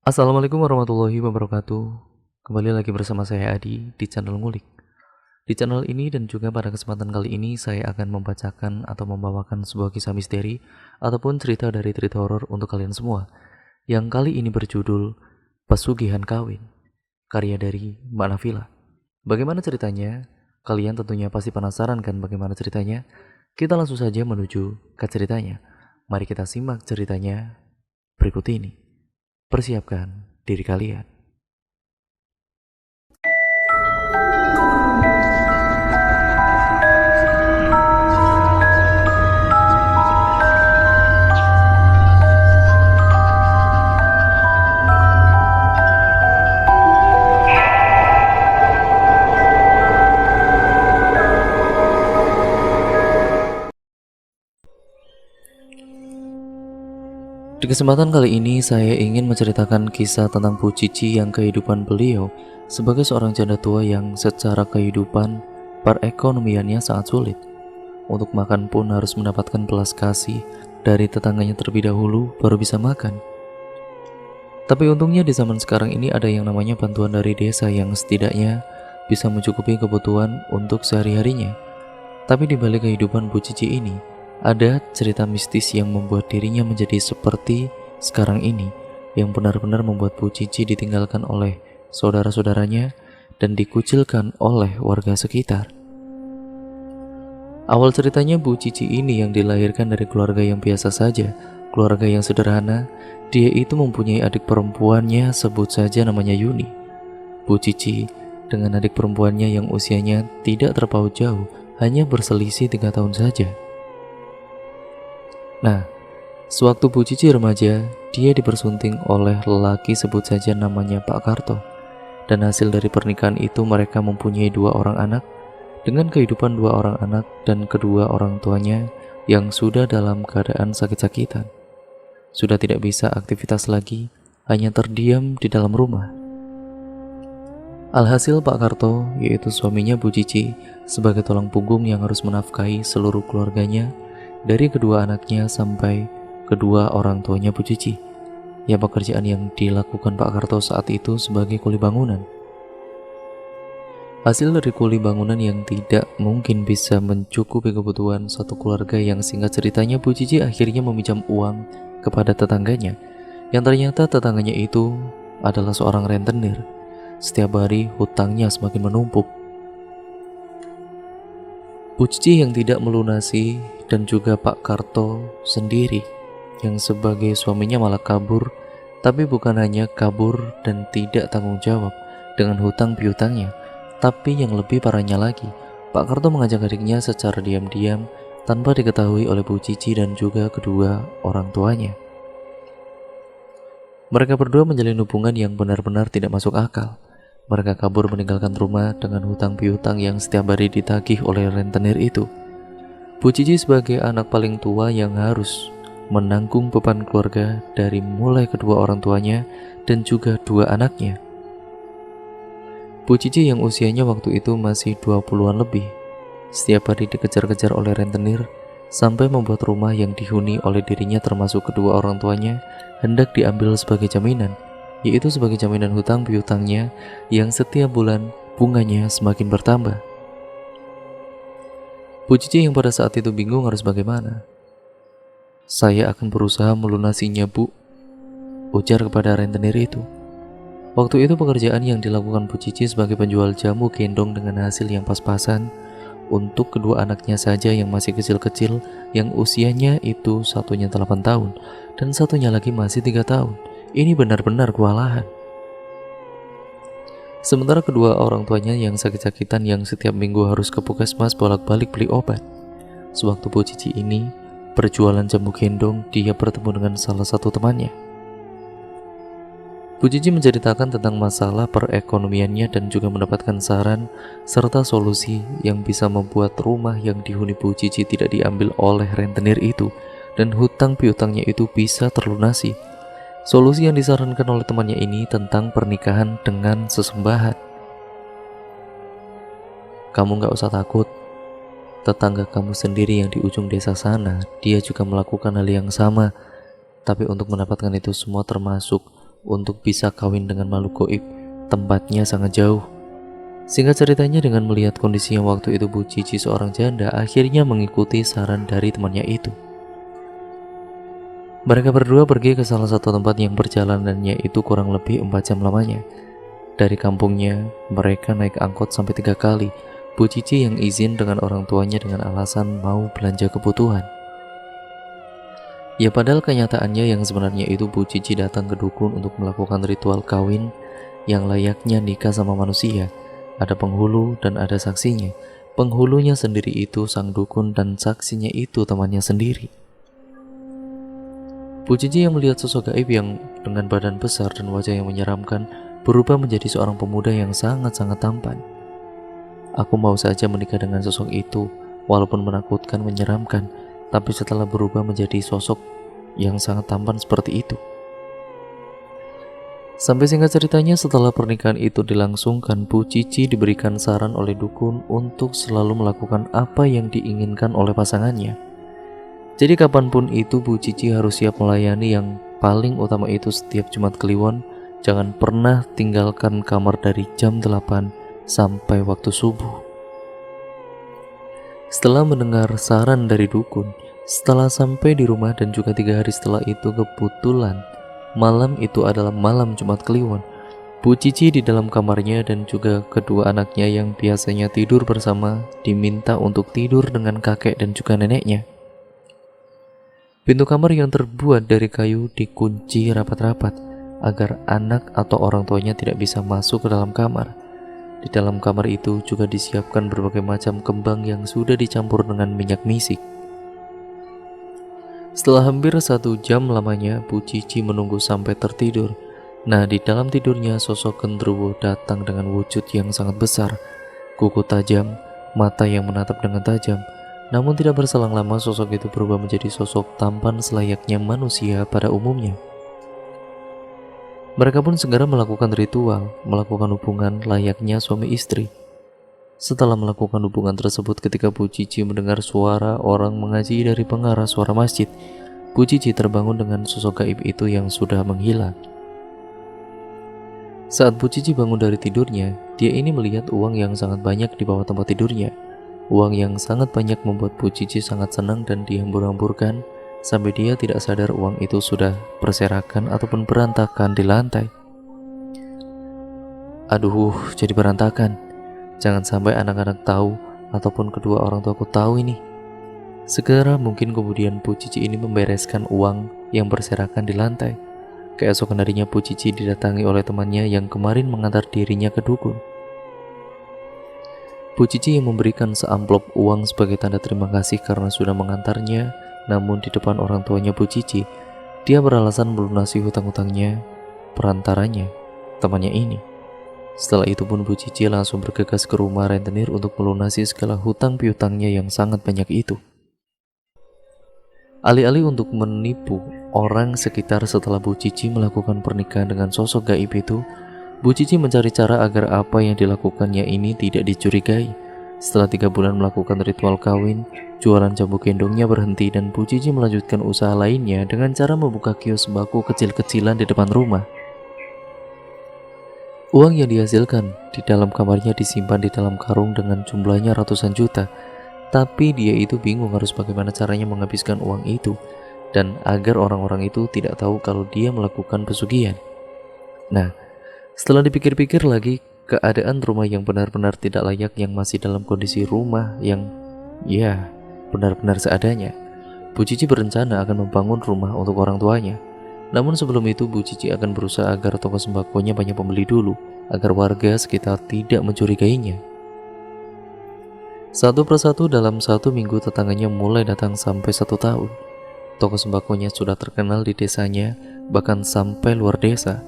Assalamualaikum warahmatullahi wabarakatuh. Kembali lagi bersama saya Adi di channel Ngulik. Di channel ini dan juga pada kesempatan kali ini saya akan membacakan atau membawakan sebuah kisah misteri ataupun cerita dari cerita horor untuk kalian semua. Yang kali ini berjudul Pesugihan Kawin, karya dari Mbak Nafila. Bagaimana ceritanya? Kalian tentunya pasti penasaran kan bagaimana ceritanya? Kita langsung saja menuju ke ceritanya. Mari kita simak ceritanya berikut ini. Persiapkan diri kalian. Di kesempatan kali ini saya ingin menceritakan kisah tentang Bu Cici yang kehidupan beliau sebagai seorang janda tua yang secara kehidupan perekonomiannya sangat sulit. Untuk makan pun harus mendapatkan belas kasih dari tetangganya terlebih dahulu baru bisa makan. Tapi untungnya di zaman sekarang ini ada yang namanya bantuan dari desa yang setidaknya bisa mencukupi kebutuhan untuk sehari-harinya. Tapi di balik kehidupan Bu Cici ini, ada cerita mistis yang membuat dirinya menjadi seperti sekarang ini, yang benar-benar membuat Bu Cici ditinggalkan oleh saudara-saudaranya dan dikucilkan oleh warga sekitar. Awal ceritanya Bu Cici ini yang dilahirkan dari keluarga yang biasa saja, keluarga yang sederhana. Dia itu mempunyai adik perempuannya, sebut saja namanya Yuni. Bu Cici dengan adik perempuannya yang usianya tidak terpaut jauh, hanya berselisih 3 tahun saja. Nah, sewaktu Bu Cici remaja, dia dipersunting oleh lelaki sebut saja namanya Pak Karto. Dan hasil dari pernikahan itu mereka mempunyai 2 orang anak, dengan kehidupan 2 orang anak dan kedua orang tuanya yang sudah dalam keadaan sakit-sakitan. Sudah tidak bisa aktivitas lagi, hanya terdiam di dalam rumah. Alhasil Pak Karto, yaitu suaminya Bu Cici, sebagai tulang punggung yang harus menafkahi seluruh keluarganya, dari kedua anaknya sampai kedua orang tuanya Bu Cici. Ya, pekerjaan yang dilakukan Pak Karto saat itu sebagai kuli bangunan. Hasil dari kuli bangunan yang tidak mungkin bisa mencukupi kebutuhan satu keluarga, yang singkat ceritanya Bu Cici akhirnya meminjam uang kepada tetangganya, yang ternyata tetangganya itu adalah seorang rentenir. Setiap hari hutangnya semakin menumpuk. Bu Cici yang tidak melunasi dan juga Pak Karto sendiri yang sebagai suaminya malah kabur, tapi bukan hanya kabur dan tidak tanggung jawab dengan hutang piutangnya, tapi yang lebih parahnya lagi, Pak Karto mengajak adiknya secara diam-diam tanpa diketahui oleh Bu Cici dan juga kedua orang tuanya. Mereka berdua menjalin hubungan yang benar-benar tidak masuk akal. Mereka kabur meninggalkan rumah dengan hutang piutang yang setiap hari ditagih oleh rentenir itu. Bu Cici sebagai anak paling tua yang harus menanggung beban keluarga dari mulai kedua orang tuanya dan juga 2 anaknya. Bu Cici yang usianya waktu itu masih 20-an lebih, setiap hari dikejar-kejar oleh rentenir sampai membuat rumah yang dihuni oleh dirinya termasuk kedua orang tuanya hendak diambil sebagai jaminan, yaitu sebagai jaminan hutang piutangnya yang setiap bulan bunganya semakin bertambah. Bu Cici yang pada saat itu bingung harus bagaimana. "Saya akan berusaha melunasinya, Bu," ujar kepada rentenir itu. Waktu itu pekerjaan yang dilakukan Bu Cici sebagai penjual jamu gendong dengan hasil yang pas-pasan untuk kedua anaknya saja yang masih kecil-kecil, yang usianya itu satunya 8 tahun dan satunya lagi masih 3 tahun. Ini benar-benar kewalahan. Sementara kedua orang tuanya yang sakit-sakitan yang setiap minggu harus ke puskesmas bolak-balik beli obat. Sewaktu Bu Cici ini berjualan jamu gendong, dia bertemu dengan salah satu temannya. Bu Cici menceritakan tentang masalah perekonomiannya dan juga mendapatkan saran serta solusi yang bisa membuat rumah yang dihuni Bu Cici tidak diambil oleh rentenir itu dan hutang piutangnya itu bisa terlunasi. Solusi yang disarankan oleh temannya ini tentang pernikahan dengan sesembahan. "Kamu gak usah takut, tetangga kamu sendiri yang di ujung desa sana, dia juga melakukan hal yang sama. Tapi untuk mendapatkan itu semua termasuk untuk bisa kawin dengan makhluk goib, tempatnya sangat jauh. Singkat ceritanya, dengan melihat kondisi yang waktu itu Bu Cici seorang janda akhirnya mengikuti saran dari temannya itu. Mereka berdua pergi ke salah satu tempat yang perjalanannya itu kurang lebih 4 jam lamanya. Dari kampungnya, mereka naik angkot sampai 3 kali. Bu Cici yang izin dengan orang tuanya dengan alasan mau belanja kebutuhan. Ya padahal kenyataannya yang sebenarnya itu Bu Cici datang ke dukun untuk melakukan ritual kawin yang layaknya nikah sama manusia. Ada penghulu dan ada saksinya. Penghulunya sendiri itu sang dukun dan saksinya itu temannya sendiri. Bu Cici yang melihat sosok gaib yang dengan badan besar dan wajah yang menyeramkan berubah menjadi seorang pemuda yang sangat-sangat tampan. Aku mau saja menikah dengan sosok itu, walaupun menakutkan, menyeramkan, tapi setelah berubah menjadi sosok yang sangat tampan seperti itu. Sampai singkat ceritanya, setelah pernikahan itu dilangsungkan, Bu Cici diberikan saran oleh dukun untuk selalu melakukan apa yang diinginkan oleh pasangannya. Jadi kapanpun itu Bu Cici harus siap melayani, yang paling utama itu setiap Jumat Kliwon jangan pernah tinggalkan kamar dari jam 8 sampai waktu subuh. Setelah mendengar saran dari dukun, setelah sampai di rumah dan juga 3 hari setelah itu kebetulan malam itu adalah malam Jumat Kliwon, Bu Cici di dalam kamarnya dan juga kedua anaknya yang biasanya tidur bersama diminta untuk tidur dengan kakek dan juga neneknya. Pintu kamar yang terbuat dari kayu dikunci rapat-rapat agar anak atau orang tuanya tidak bisa masuk ke dalam kamar. Di dalam kamar itu juga disiapkan berbagai macam kembang yang sudah dicampur dengan minyak misik. Setelah hampir 1 jam lamanya, Bu Cici menunggu sampai tertidur. Nah, di dalam tidurnya sosok genderuwo datang dengan wujud yang sangat besar, kuku tajam, mata yang menatap dengan tajam. Namun tidak berselang lama sosok itu berubah menjadi sosok tampan selayaknya manusia pada umumnya. Mereka pun segera melakukan ritual, melakukan hubungan layaknya suami istri. Setelah melakukan hubungan tersebut, ketika Bu Cici mendengar suara orang mengaji dari pengarah suara masjid, Bu Cici terbangun dengan sosok gaib itu yang sudah menghilang. Saat Bu Cici bangun dari tidurnya, dia ini melihat uang yang sangat banyak di bawah tempat tidurnya. Uang yang sangat banyak membuat Bu Cici sangat senang dan dihambur-hamburkan sampai dia tidak sadar uang itu sudah berserakan ataupun berantakan di lantai. Aduh, jadi berantakan. Jangan sampai anak-anak tahu ataupun kedua orang tuaku tahu ini. Segera mungkin kemudian Bu Cici ini membereskan uang yang berserakan di lantai. Keesokan harinya Bu Cici didatangi oleh temannya yang kemarin mengantar dirinya ke dukun. Bu Cici yang memberikan seamplop uang sebagai tanda terima kasih karena sudah mengantarnya, namun di depan orang tuanya Bu Cici, dia beralasan melunasi hutang-hutangnya perantaranya, temannya ini. Setelah itu pun Bu Cici langsung bergegas ke rumah rentenir untuk melunasi segala hutang piutangnya yang sangat banyak itu. Alih-alih untuk menipu orang sekitar setelah Bu Cici melakukan pernikahan dengan sosok gaib itu, Bu Cici mencari cara agar apa yang dilakukannya ini tidak dicurigai. Setelah 3 bulan melakukan ritual kawin, jualan jambu gendongnya berhenti dan Bu Cici melanjutkan usaha lainnya dengan cara membuka kios sembako kecil-kecilan di depan rumah. Uang yang dihasilkan di dalam kamarnya disimpan di dalam karung dengan jumlahnya ratusan juta. Tapi dia itu bingung harus bagaimana caranya menghabiskan uang itu dan agar orang-orang itu tidak tahu kalau dia melakukan pesugihan. Nah, setelah dipikir-pikir lagi, keadaan rumah yang benar-benar tidak layak, yang masih dalam kondisi rumah yang ya benar-benar seadanya, Bu Cici berencana akan membangun rumah untuk orang tuanya. Namun sebelum itu Bu Cici akan berusaha agar toko sembakonya banyak pembeli dulu, agar warga sekitar tidak mencurigainya. Satu persatu dalam 1 minggu tetangganya mulai datang sampai 1 tahun. Toko sembakonya sudah terkenal di desanya, bahkan sampai luar desa.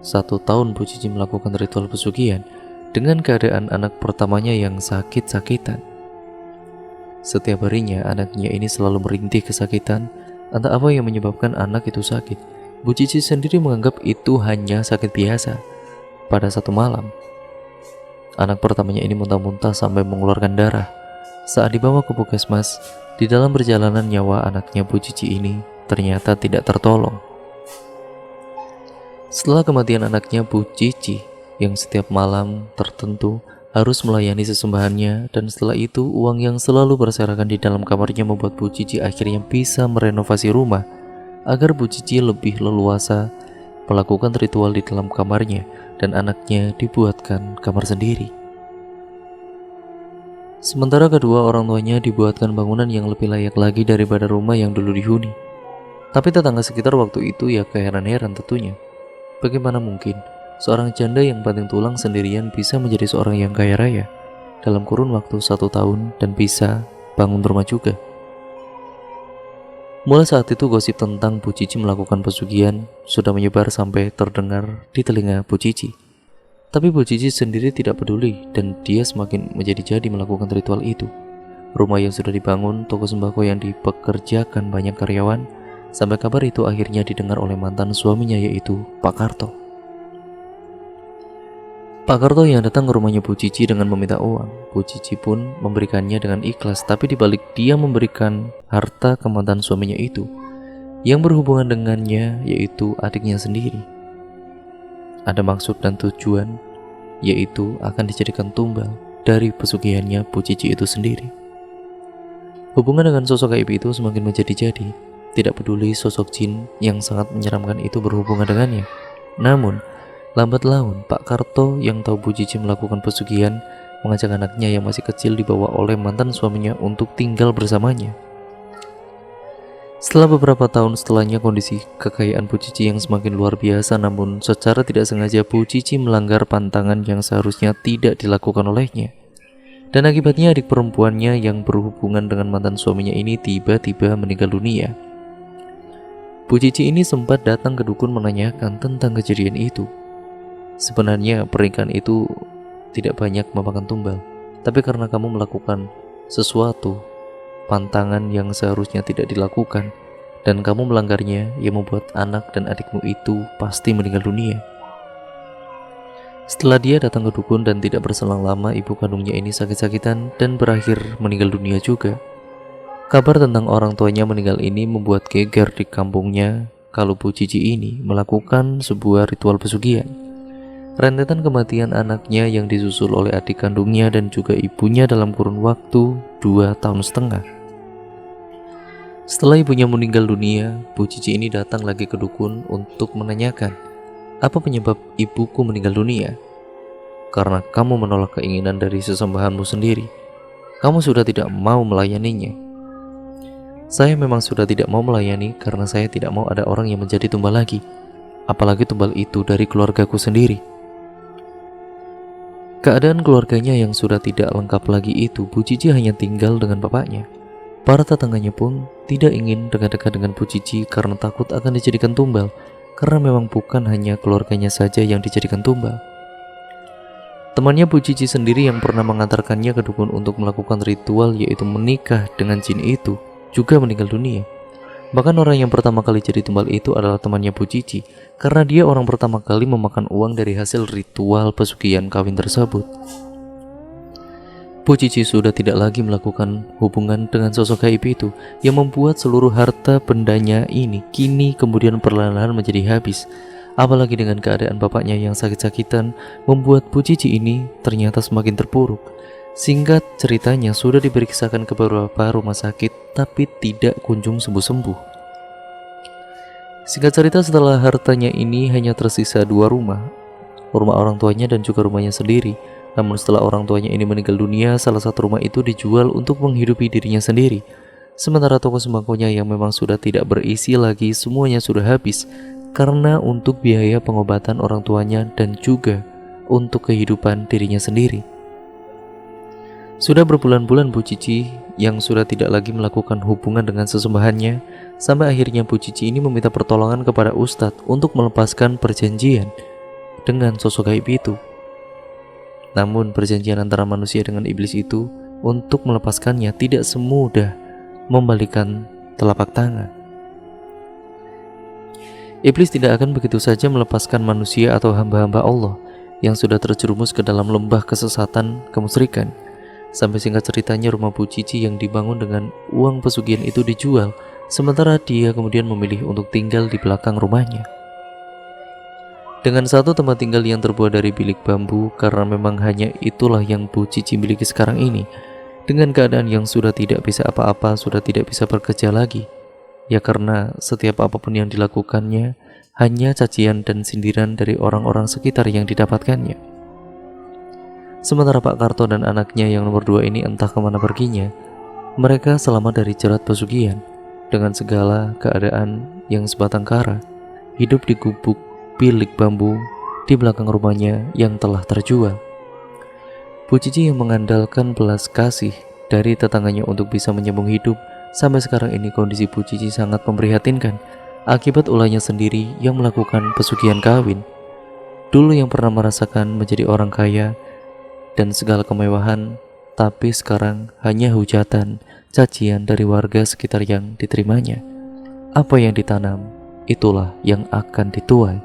1 tahun Bu Cici melakukan ritual pesugihan dengan keadaan anak pertamanya yang sakit-sakitan. Setiap harinya anaknya ini selalu merintih kesakitan. Entah apa yang menyebabkan anak itu sakit. Bu Cici sendiri menganggap itu hanya sakit biasa. Pada satu malam, anak pertamanya ini muntah-muntah sampai mengeluarkan darah. Saat dibawa ke puskesmas, di dalam perjalanan nyawa anaknya Bu Cici ini ternyata tidak tertolong. Setelah kematian anaknya Bu Cici, yang setiap malam tertentu harus melayani sesembahannya, dan setelah itu uang yang selalu berserakan di dalam kamarnya membuat Bu Cici akhirnya bisa merenovasi rumah agar Bu Cici lebih leluasa melakukan ritual di dalam kamarnya dan anaknya dibuatkan kamar sendiri. Sementara kedua orang tuanya dibuatkan bangunan yang lebih layak lagi daripada rumah yang dulu dihuni. Tapi tetangga sekitar waktu itu ya keheran-heran tentunya. Bagaimana mungkin seorang janda yang banting tulang sendirian bisa menjadi seorang yang kaya raya dalam kurun waktu 1 tahun dan bisa bangun rumah juga. Mulai saat itu gosip tentang Bu Cici melakukan pesugihan sudah menyebar sampai terdengar di telinga Bu Cici. Tapi Bu Cici sendiri tidak peduli dan dia semakin menjadi-jadi melakukan ritual itu. Rumah yang sudah dibangun, toko sembako yang dipekerjakan banyak karyawan, sampai kabar itu akhirnya didengar oleh mantan suaminya yaitu Pak Karto. Pak Karto yang datang ke rumahnya Bu Cici dengan meminta uang. Bu Cici pun memberikannya dengan ikhlas, tapi dibalik dia memberikan harta ke mantan suaminya itu, yang berhubungan dengannya yaitu adiknya sendiri. Ada maksud dan tujuan, yaitu akan dijadikan tumbal dari pesugihannya Bu Cici itu sendiri. Hubungan dengan sosok gaib itu semakin menjadi-jadi. Tidak peduli sosok jin yang sangat menyeramkan itu berhubungan dengannya. Namun, lambat laun Pak Karto yang tahu Bu Cici melakukan pesugihan mengajak anaknya yang masih kecil dibawa oleh mantan suaminya untuk tinggal bersamanya. Setelah beberapa tahun setelahnya, kondisi kekayaan Bu Cici yang semakin luar biasa, namun secara tidak sengaja Bu Cici melanggar pantangan yang seharusnya tidak dilakukan olehnya. Dan akibatnya adik perempuannya yang berhubungan dengan mantan suaminya ini tiba-tiba meninggal dunia. Bu Cici ini sempat datang ke dukun menanyakan tentang kejadian itu. Sebenarnya pernikahan itu tidak banyak memakan tumbal, tapi karena kamu melakukan sesuatu pantangan yang seharusnya tidak dilakukan dan kamu melanggarnya, yang membuat anak dan adikmu itu pasti meninggal dunia. Setelah dia datang ke dukun dan tidak berselang lama, ibu kandungnya ini sakit-sakitan dan berakhir meninggal dunia juga. Kabar tentang orang tuanya meninggal ini membuat geger di kampungnya kalau Bu Cici ini melakukan sebuah ritual pesugihan. Rentetan kematian anaknya yang disusul oleh adik kandungnya dan juga ibunya dalam kurun waktu 2,5 tahun. Setelah ibunya meninggal dunia, Bu Cici ini datang lagi ke dukun untuk menanyakan, apa penyebab ibuku meninggal dunia? Karena kamu menolak keinginan dari sesembahanmu sendiri. Kamu sudah tidak mau melayaninya. Saya memang sudah tidak mau melayani karena saya tidak mau ada orang yang menjadi tumbal lagi. Apalagi tumbal itu dari keluargaku sendiri. Keadaan keluarganya yang sudah tidak lengkap lagi itu, Bu Cici hanya tinggal dengan bapaknya. Para tetangganya pun tidak ingin dekat-dekat dengan Bu Cici karena takut akan dijadikan tumbal, karena memang bukan hanya keluarganya saja yang dijadikan tumbal. Temannya Bu Cici sendiri yang pernah mengantarkannya ke dukun untuk melakukan ritual yaitu menikah dengan jin itu juga meninggal dunia. Bahkan orang yang pertama kali jadi tumbal itu adalah temannya Bu Cici, karena dia orang pertama kali memakan uang dari hasil ritual pesugihan kawin tersebut. Bu Cici sudah tidak lagi melakukan hubungan dengan sosok gaib itu, yang membuat seluruh harta bendanya ini kini kemudian perlahan-lahan menjadi habis. Apalagi dengan keadaan bapaknya yang sakit-sakitan membuat Bu Cici ini ternyata semakin terpuruk. Singkat ceritanya, sudah diperiksakan ke beberapa rumah sakit tapi tidak kunjung sembuh-sembuh. Singkat cerita, setelah hartanya ini hanya tersisa 2 rumah, rumah orang tuanya dan juga rumahnya sendiri. Namun setelah orang tuanya ini meninggal dunia, salah satu rumah itu dijual untuk menghidupi dirinya sendiri. Sementara toko sembakonya yang memang sudah tidak berisi lagi, semuanya sudah habis karena untuk biaya pengobatan orang tuanya dan juga untuk kehidupan dirinya sendiri. Sudah berbulan-bulan Bu Cici yang sudah tidak lagi melakukan hubungan dengan sesembahannya, sampai akhirnya Bu Cici ini meminta pertolongan kepada Ustadz untuk melepaskan perjanjian dengan sosok gaib itu. Namun perjanjian antara manusia dengan iblis itu untuk melepaskannya tidak semudah membalikan telapak tangan. Iblis tidak akan begitu saja melepaskan manusia atau hamba-hamba Allah yang sudah terjerumus ke dalam lembah kesesatan kemusyrikan. Sampai singkat ceritanya, rumah Bu Cici yang dibangun dengan uang pesugihan itu dijual, sementara dia kemudian memilih untuk tinggal di belakang rumahnya. Dengan satu tempat tinggal yang terbuat dari bilik bambu karena memang hanya itulah yang Bu Cici miliki sekarang ini. Dengan keadaan yang sudah tidak bisa apa-apa, sudah tidak bisa bekerja lagi. Ya karena setiap apapun yang dilakukannya hanya cacian dan sindiran dari orang-orang sekitar yang didapatkannya. Sementara Pak Karto dan anaknya yang nomor 2 ini entah kemana perginya. Mereka selamat dari jerat pesugihan dengan segala keadaan yang sebatang kara, hidup di gubuk bilik bambu di belakang rumahnya yang telah terjual. Bu Cici yang mengandalkan belas kasih dari tetangganya untuk bisa menyambung hidup, sampai sekarang ini kondisi Bu Cici sangat memprihatinkan akibat ulahnya sendiri yang melakukan pesugihan kawin. Dulu yang pernah merasakan menjadi orang kaya dan segala kemewahan, tapi sekarang hanya hujatan, cacian dari warga sekitar yang diterimanya. Apa yang ditanam, itulah yang akan dituai.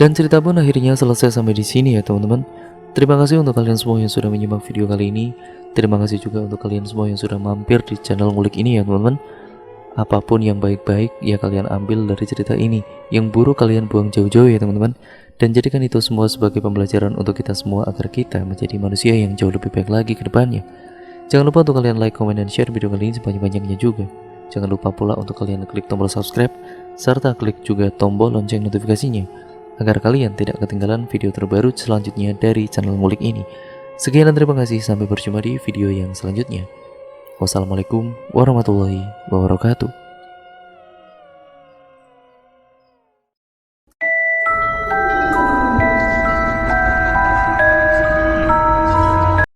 Dan cerita pun akhirnya selesai sampai di sini ya teman-teman. Terima kasih untuk kalian semua yang sudah menyimak video kali ini. Terima kasih juga untuk kalian semua yang sudah mampir di channel Ngulik ini ya teman-teman. Apapun yang baik-baik ya kalian ambil dari cerita ini, yang buruk kalian buang jauh-jauh ya teman-teman. Dan jadikan itu semua sebagai pembelajaran untuk kita semua agar kita menjadi manusia yang jauh lebih baik lagi ke depannya. Jangan lupa untuk kalian like, comment, dan share video kali ini sebanyak-banyaknya juga. Jangan lupa pula untuk kalian klik tombol subscribe serta klik juga tombol lonceng notifikasinya agar kalian tidak ketinggalan video terbaru selanjutnya dari channel Ngulik ini. Sekian dan terima kasih, sampai berjumpa di video yang selanjutnya. Wassalamualaikum warahmatullahi wabarakatuh.